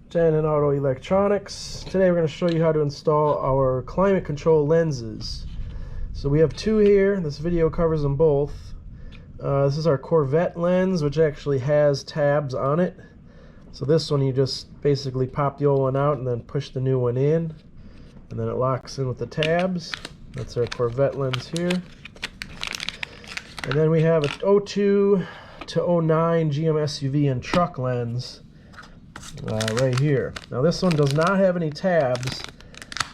Tanin Electronix. Today we're going to show you how to install our climate control lenses. So we have two here. This video covers them both. This is our Corvette lens, which actually has tabs on it. So this one you just basically pop the old one out and then push the new one in, and then it locks in with the tabs. That's our Corvette lens here. And then we have a 02 to 09 GM SUV and truck lens right here. Now this one does not have any tabs,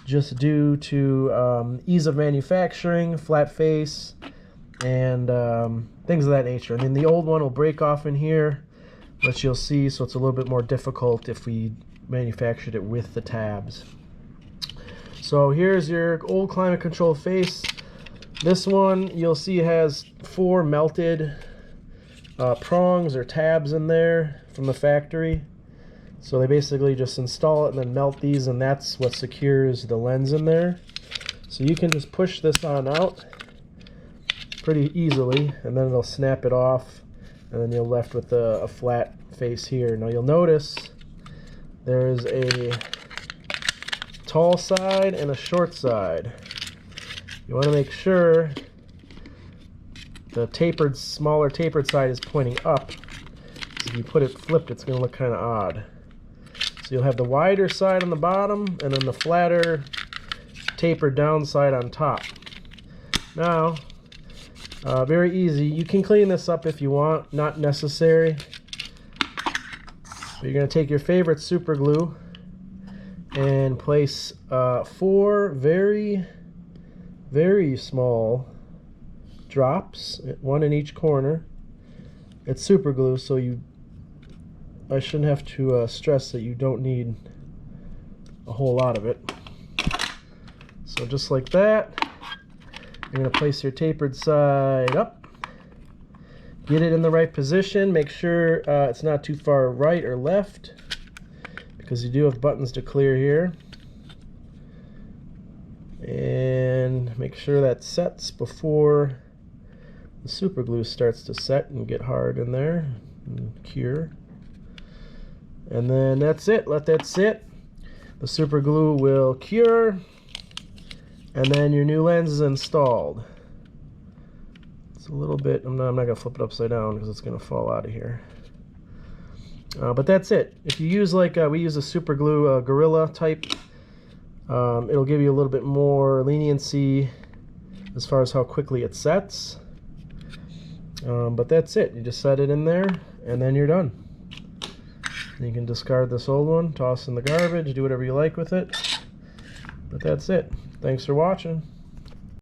just due to ease of manufacturing, flat face, and things of that nature. And then the old one will break off in here, which you'll see, so it's a little bit more difficult if we manufactured it with the tabs. So here's your old climate control face. This one you'll see has 4 melted prongs or tabs in there from the factory. So they basically just install it and then melt these, and that's what secures the lens in there. So you can just push this on out pretty easily, and then it'll snap it off, and then you're left with a flat face here. Now you'll notice there's a tall side and a short side. You want to make sure the smaller tapered side is pointing up. So if you put it flipped, it's going to look kind of odd. So you'll have the wider side on the bottom, and then the flatter, tapered down side on top. Now, very easy. You can clean this up if you want, not necessary. So you're going to take your favorite super glue and place 4 very, very small drops, 1 in each corner. It's super glue, so I shouldn't have to stress that you don't need a whole lot of it. So just like that, you're going to place your tapered side up, get it in the right position, make sure it's not too far right or left, because you do have buttons to clear here, and make sure that sets before the super glue starts to set and get hard in there and cure. And then that's it. Let that sit. The super glue will cure, and then your new lens is installed. It's a little bit, I'm not going to flip it upside down because it's going to fall out of here. But that's it. If you use we use a super glue Gorilla type, it'll give you a little bit more leniency as far as how quickly it sets. But that's it. You just set it in there, and then you're done. You can discard this old one, toss in the garbage, do whatever you like with it. But that's it. Thanks for watching.